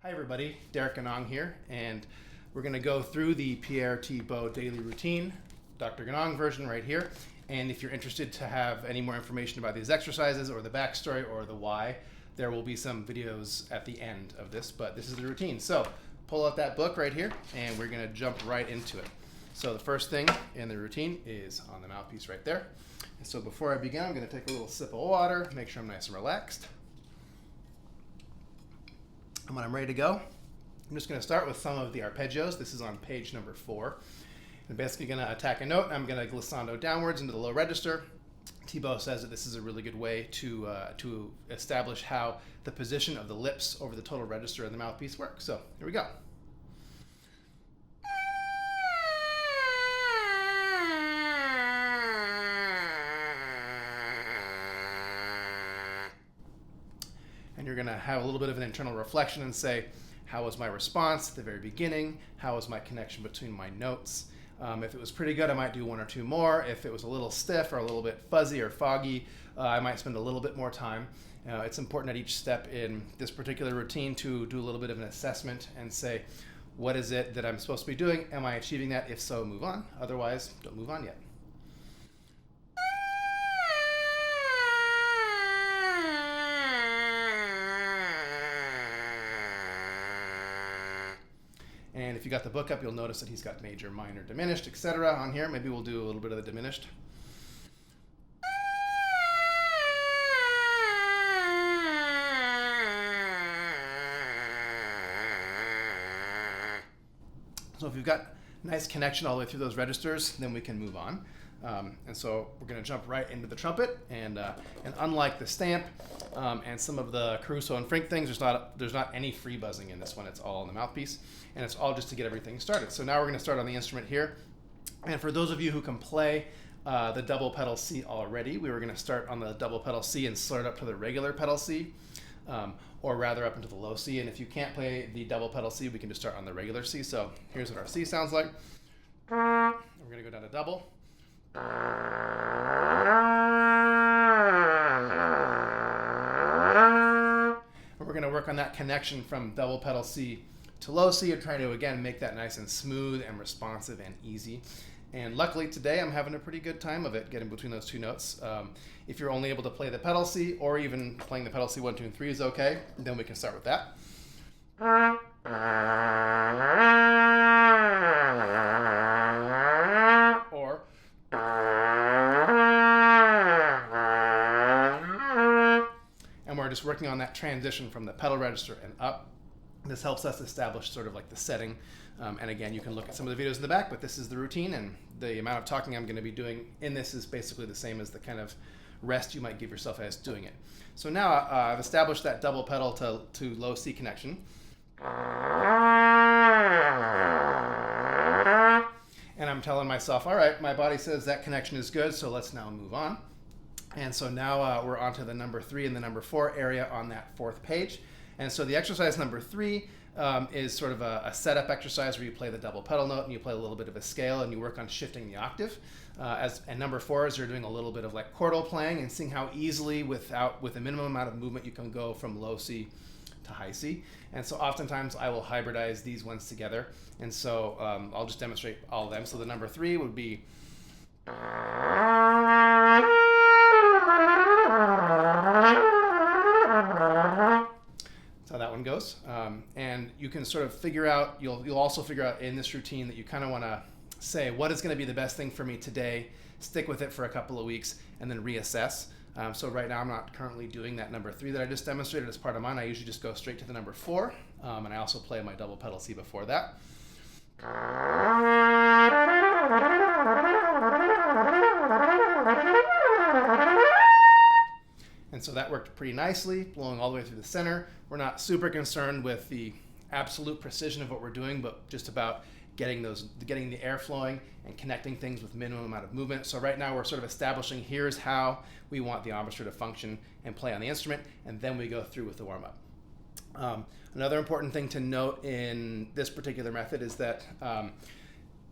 Hi everybody, Ganong here, and we're going to go through the Pierre Thibaud daily routine, Dr. Ganong version right here. And if you're interested to have any more information about these exercises or the backstory or the why, there will be some videos at the end of this, but this is the routine. So pull out that book right here and we're going to jump right into it. So the first thing in the routine is on the mouthpiece right there. And so before I begin, I'm going to take a little sip of water, make sure I'm nice and relaxed. And when I'm ready to go, I'm just going to start with some of the arpeggios. This is on page number 4. I'm basically going to attack a note. I'm going to glissando downwards into the low register. Thibaud says that this is a really good way to establish how the position of the lips over the total register of the mouthpiece works. So here we go. And you're going to have a little bit of an internal reflection and say, how was my response at the very beginning? How was my connection between my notes? If it was pretty good, I might do 1 or 2 more. If it was a little stiff or a little bit fuzzy or foggy, I might spend a little bit more time. It's important at each step in this particular routine to do a little bit of an assessment and say, what is it that I'm supposed to be doing? Am I achieving that? If so, move on. Otherwise, don't move on yet. And if you got the book up, you'll notice that he's got major, minor, diminished, etc. on here. Maybe we'll do a little bit of the diminished. So if you've got nice connection all the way through those registers, then we can move on. And so we're going to jump right into the trumpet, and unlike the stamp and some of the Caruso and Frink things, there's not any free buzzing in this one. It's all in the mouthpiece, and it's all just to get everything started. So now we're going to start on the instrument here. And for those of you who can play the double pedal C already, we were going to start on the double pedal C and start up to the regular pedal C, or rather up into the low C. And if you can't play the double pedal C, we can just start on the regular C. So here's what our C sounds like. We're going to go down to double. And we're going to work on that connection from double pedal C to low C and try to, again, make that nice and smooth and responsive and easy. And luckily today I'm having a pretty good time of it, getting between those 2 notes. If you're only able to play the pedal C, or even playing the pedal C 1, 2, and 3 is okay, then we can start with that. Or and we're just working on that transition from the pedal register and up. This helps us establish sort of like the setting. And again, you can look at some of the videos in the back, but this is the routine, and the amount of talking I'm going to be doing in this is basically the same as the kind of rest you might give yourself as doing it. So now I've established that double pedal to low C connection. And I'm telling myself, all right, my body says that connection is good, so let's now move on. And so now we're on to the number 3 and the number 4 area on that 4th page. And so the exercise number 3 is sort of a setup exercise where you play the double pedal note and you play a little bit of a scale and you work on shifting the octave. And number 4 is you're doing a little bit of like chordal playing and seeing how easily with a minimum amount of movement you can go from low C to high C. And so oftentimes I will hybridize these ones together. And so I'll just demonstrate all of them. So the number 3 would be that's how that one goes. And you can sort of figure out, you'll also figure out in this routine that you kind of want to say, what is going to be the best thing for me today, stick with it for a couple of weeks, and then reassess. So right now I'm not currently doing that number 3 that I just demonstrated as part of mine. I usually just go straight to the number 4, and I also play my double pedal C before that. And so that worked pretty nicely, blowing all the way through the center. We're not super concerned with the absolute precision of what we're doing, but just about getting the air flowing and connecting things with minimum amount of movement. So right now we're sort of establishing here's how we want the embouchure to function and play on the instrument, and then we go through with the warm-up. Another important thing to note in this particular method is that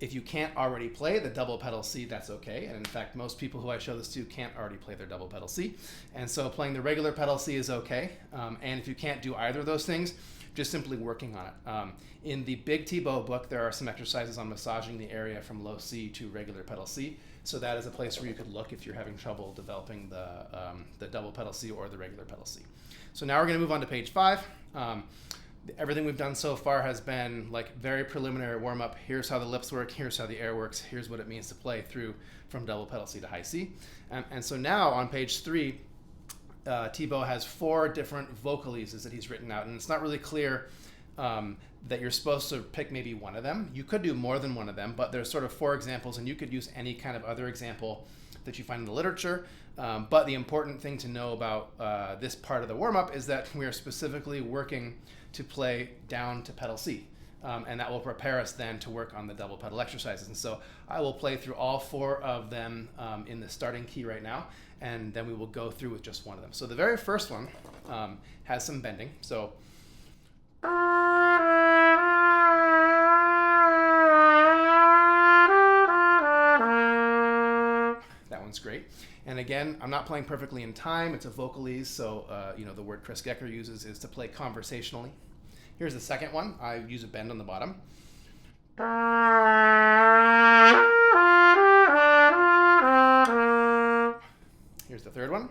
If you can't already play the double pedal C, that's okay. And in fact, most people who I show this to can't already play their double pedal C. And so playing the regular pedal C is okay. And if you can't do either of those things, just simply working on it. In the big Thibaud book, there are some exercises on massaging the area from low C to regular pedal C. So that is a place where you could look if you're having trouble developing the double pedal C or the regular pedal C. So now we're going to move on to page 5. Everything we've done so far has been like very preliminary warm-up. Here's how the lips work, here's how the air works, here's what it means to play through from double pedal C to high C. And so now on page 3, Thibaud has 4 different vocalises that he's written out, and it's not really clear that you're supposed to pick maybe one of them. You could do more than one of them, but there's sort of 4 examples, and you could use any kind of other example that you find in the literature. But the important thing to know about this part of the warm-up is that we are specifically working to play down to pedal C. And that will prepare us then to work on the double pedal exercises. And so I will play through all 4 of them in the starting key right now, and then we will go through with just one of them. So the very first one has some bending. So that one's great. And again, I'm not playing perfectly in time. It's a vocalise, so the word Chris Gecker uses is to play conversationally. Here's the second one. I use a bend on the bottom. Here's the third one.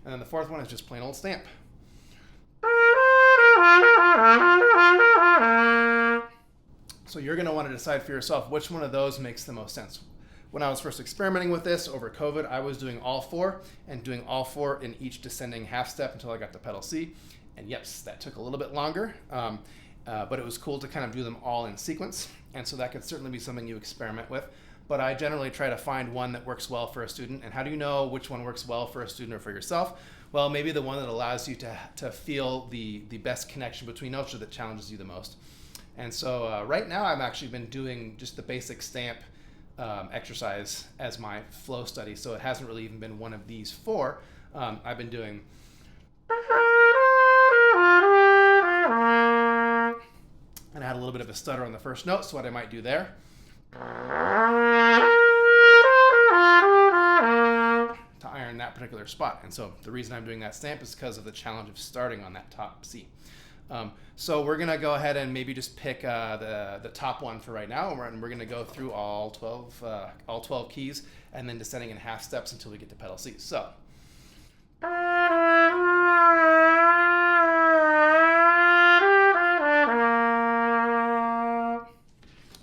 And then the fourth one is just plain old stamp. So you're going to want to decide for yourself which one of those makes the most sense. When I was first experimenting with this over COVID, I was doing all 4 and doing all 4 in each descending half step until I got to pedal C. And yes, that took a little bit longer, but it was cool to kind of do them all in sequence. And so that could certainly be something you experiment with. But I generally try to find one that works well for a student. And how do you know which one works well for a student or for yourself? Well, maybe the one that allows you to feel the best connection between notes or that challenges you the most. And so right now I've actually been doing just the basic stamp exercise as my flow study, so it hasn't really even been one of these 4. I've been doing and I had a little bit of a stutter on the first note, so what I might do there to iron that particular spot. And so the reason I'm doing that stamp is because of the challenge of starting on that top C. So we're going to go ahead and maybe just pick the top one for right now, and we're going to go through all 12 keys and then descending in half steps until we get to pedal C. So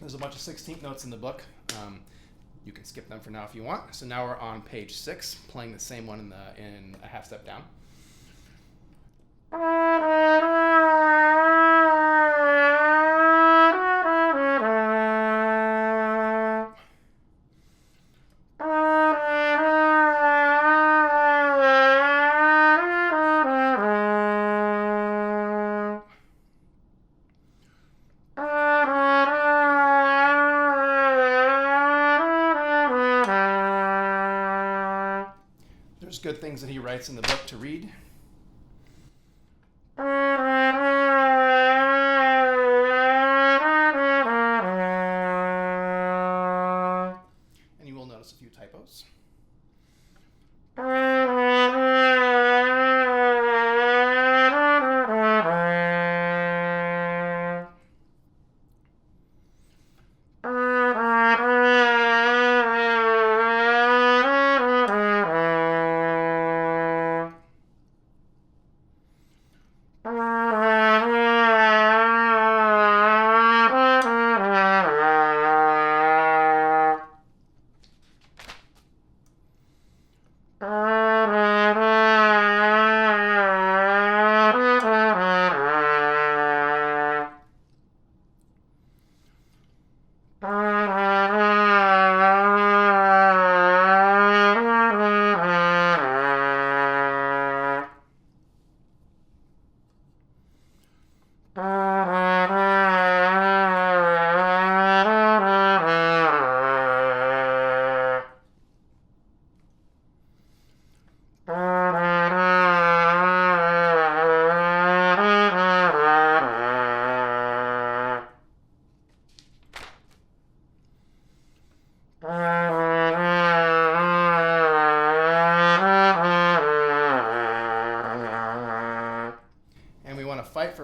there's a bunch of 16th notes in the book. You can skip them for now if you want. So now we're on page 6, playing the same one in a half step down. There's good things that he writes in the book to read. And you will notice a few typos.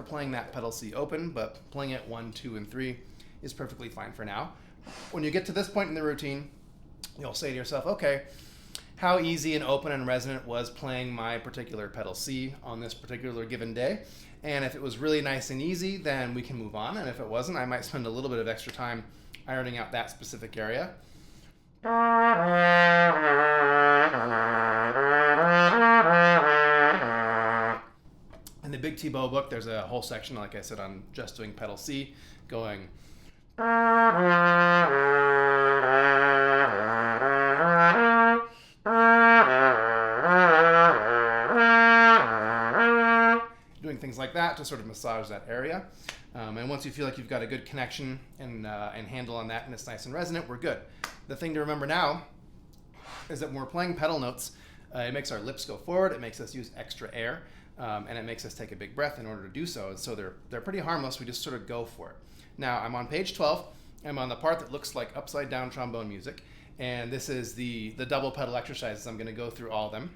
for playing that pedal C open, but playing it 1, 2, and 3 is perfectly fine for now. When you get to this point in the routine, you'll say to yourself, okay, how easy and open and resonant was playing my particular pedal C on this particular given day? And if it was really nice and easy, then we can move on. And if it wasn't, I might spend a little bit of extra time ironing out that specific area. In the big Thibaud book, there's a whole section, like I said, on just doing pedal C, going doing things like that to sort of massage that area. And once you feel like you've got a good connection and handle on that and it's nice and resonant, we're good. The thing to remember now is that when we're playing pedal notes, it makes our lips go forward, it makes us use extra air, and it makes us take a big breath in order to do so. And so they're pretty harmless, we just sort of go for it. Now I'm on page 12, I'm on the part that looks like upside down trombone music, and this is the double pedal exercises. I'm going to go through all of them,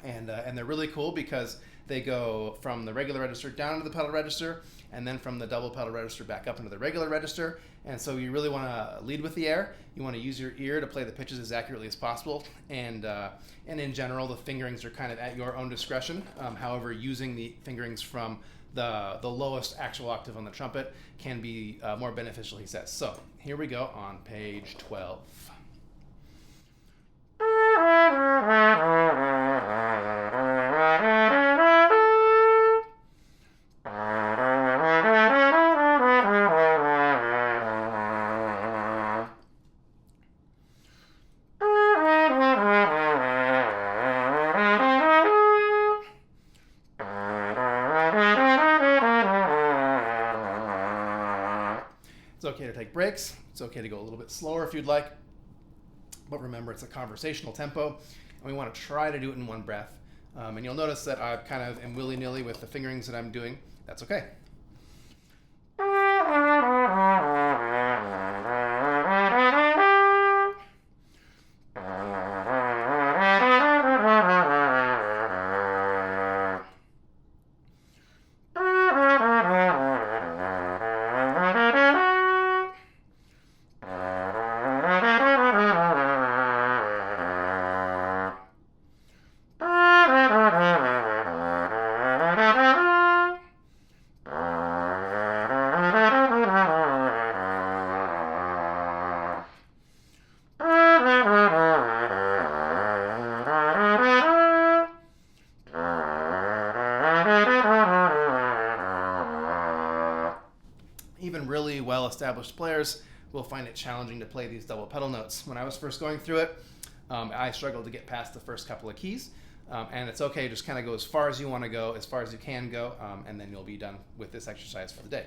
and they're really cool because they go from the regular register down into the pedal register, and then from the double pedal register back up into the regular register. And so you really want to lead with the air. You want to use your ear to play the pitches as accurately as possible. And in general, the fingerings are kind of at your own discretion. However, using the fingerings from the lowest actual octave on the trumpet can be more beneficial, he says. So here we go on page 12. It's okay to take breaks. It's okay to go a little bit slower if you'd like. But remember, it's a conversational tempo, and we want to try to do it in one breath. And you'll notice that I kind of am willy-nilly with the fingerings that I'm doing. That's okay. Even really well-established players will find it challenging to play these double pedal notes. When I was first going through it, I struggled to get past the first couple of keys, and it's okay, just kind of go as far as you want to go, as far as you can go, and then you'll be done with this exercise for the day.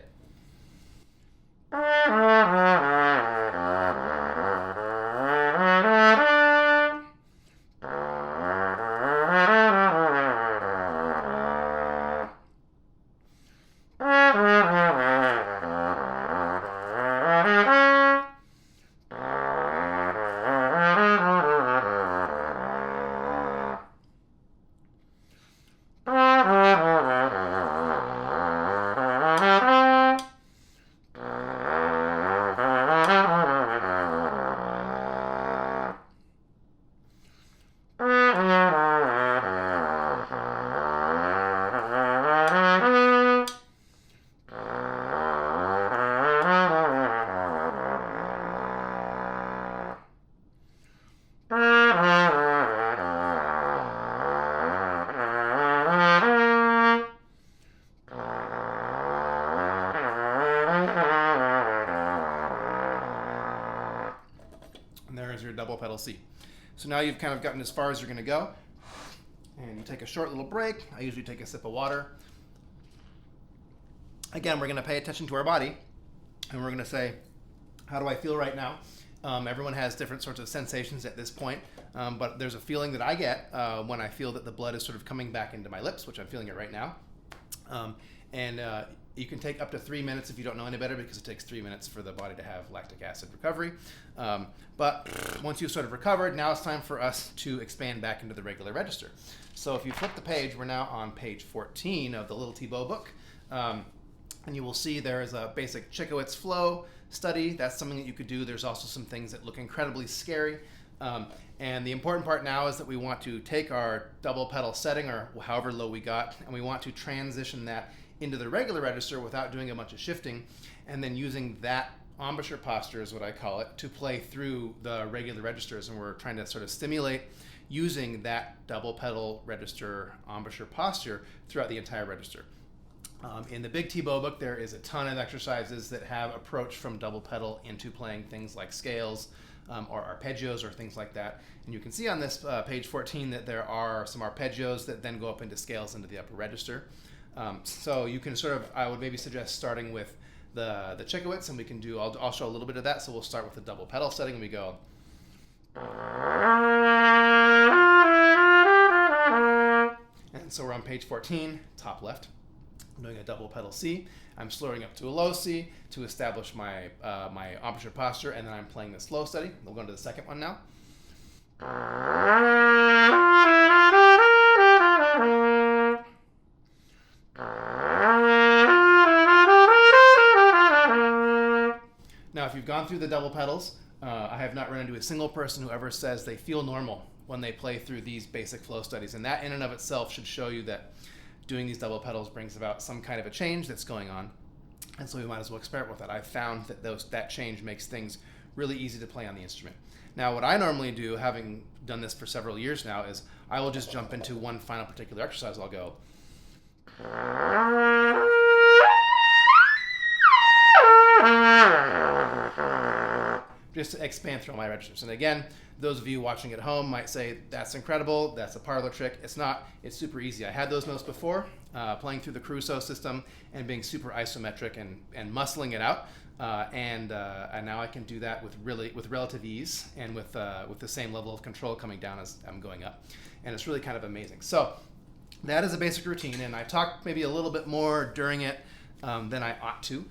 And there's your double pedal C. So now you've kind of gotten as far as you're going to go. And you take a short little break. I usually take a sip of water. Again, we're going to pay attention to our body. And we're going to say, how do I feel right now? Everyone has different sorts of sensations at this point. But there's a feeling that I get when I feel that the blood is sort of coming back into my lips, which I'm feeling it right now. You can take up to 3 minutes if you don't know any better, because it takes 3 minutes for the body to have lactic acid recovery. But once you've sort of recovered, now it's time for us to expand back into the regular register. So if you flip the page, we're now on page 14 of the little Thibaud book. And you will see there is a basic Chickowitz flow study. That's something that you could do. There's also some things that look incredibly scary. And the important part now is that we want to take our double pedal setting, or however low we got, and we want to transition that into the regular register without doing a bunch of shifting, and then using that embouchure posture, is what I call it, to play through the regular registers. And we're trying to sort of stimulate using that double pedal register embouchure posture throughout the entire register. In the big Thibaud book, there is a ton of exercises that have approach from double pedal into playing things like scales or arpeggios or things like that. And you can see on this page 14 that there are some arpeggios that then go up into scales into the upper register. So you can sort of, I would maybe suggest starting with the Chickowitz, and we can do, I'll show a little bit of that. So we'll start with the double pedal setting, and we go. And so we're on page 14, top left. I'm doing a double pedal C. I'm slurring up to a low C to establish my my embouchure posture, and then I'm playing the slow steady. We'll go into the second one now. Now, if you've gone through the double pedals, I have not run into a single person who ever says they feel normal when they play through these basic flow studies, and that in and of itself should show you that doing these double pedals brings about some kind of a change that's going on, and so we might as well experiment with that. I've found that that change makes things really easy to play on the instrument. Now, what I normally do, having done this for several years now, is I will just jump into one final particular exercise. I'll go. Just to expand through all my registers. And again, those of you watching at home might say, that's incredible, that's a parlor trick. It's not, it's super easy. I had those notes before, playing through the Caruso system and being super isometric and muscling it out. And now I can do that with relative ease and with the same level of control coming down as I'm going up. And it's really kind of amazing. So that is a basic routine, and I talked maybe a little bit more during it than I ought to.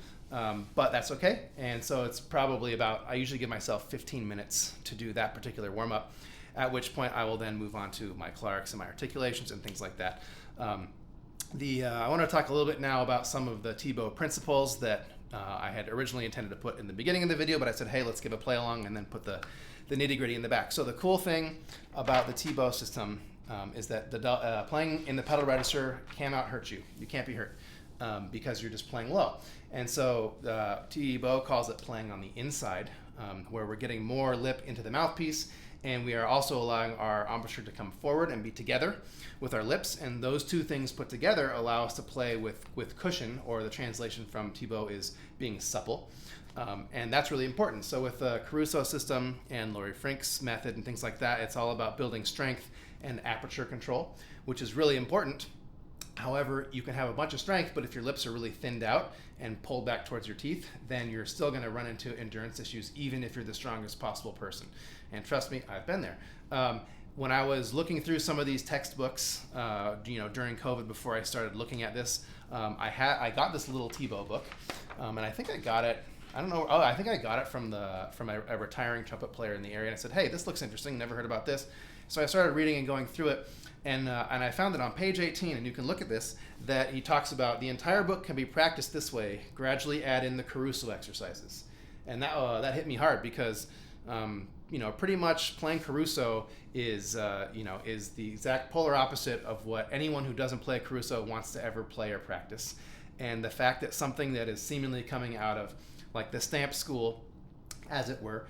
But that's okay. And so it's probably about, I usually give myself 15 minutes to do that particular warm-up, at which point I will then move on to my Clarks and my articulations and things like that. I want to talk a little bit now about some of the Thibaud principles that I had originally intended to put in the beginning of the video, but I said, hey, let's give a play along and then put the nitty-gritty in the back. So the cool thing about the Thibaud system is that the playing in the pedal register cannot hurt you. You can't be hurt. Because you're just playing low. And so Thibaud calls it playing on the inside, where we're getting more lip into the mouthpiece, and we are also allowing our embouchure to come forward and be together with our lips, and those two things put together allow us to play with cushion, or the translation from Thibaud is being supple. And that's really important. So with the Caruso system and Laurie Frink's method and things like that, it's all about building strength and aperture control, which is really important. However, you can have a bunch of strength, but if your lips are really thinned out and pulled back towards your teeth, then you're still going to run into endurance issues, even if you're the strongest possible person. And trust me, I've been there. When I was looking through some of these textbooks, during COVID, before I started looking at this, I got this little Thibaud book, and I think I got it. I don't know. Oh, I think I got it from a retiring trumpet player in the area, and I said, "Hey, this looks interesting. Never heard about this." So I started reading and going through it. And I found that on page 18, and you can look at this, that he talks about the entire book can be practiced this way, gradually add in the Caruso exercises. And that hit me hard because, pretty much playing Caruso is the exact polar opposite of what anyone who doesn't play Caruso wants to ever play or practice. And the fact that something that is seemingly coming out of like the stamp school, as it were,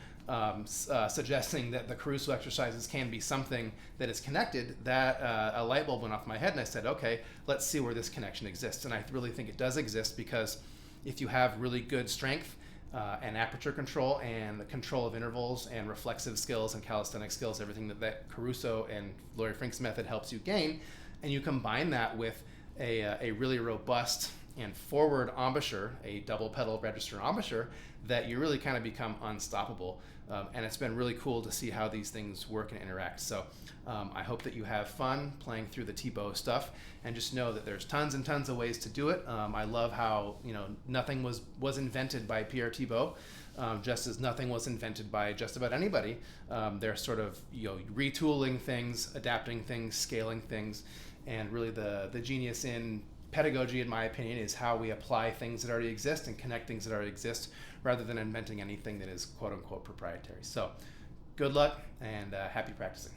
suggesting that the Caruso exercises can be something that is connected, that a light bulb went off my head, and I said, okay, let's see where this connection exists. And I really think it does exist, because if you have really good strength and aperture control and the control of intervals and reflexive skills and calisthenic skills, everything that Caruso and Laurie Frink's method helps you gain, and you combine that with a really robust and forward embouchure, a double pedal register embouchure, that you really kind of become unstoppable. And it's been really cool to see how these things work and interact. So I hope that you have fun playing through the Thibaud stuff, and just know that there's tons and tons of ways to do it. I love how nothing was invented by Pierre Thibaud, just as nothing was invented by just about anybody. They're sort of retooling things, adapting things, scaling things, and really the genius in pedagogy, in my opinion, is how we apply things that already exist and connect things that already exist rather than inventing anything that is quote unquote proprietary. So good luck and happy practicing.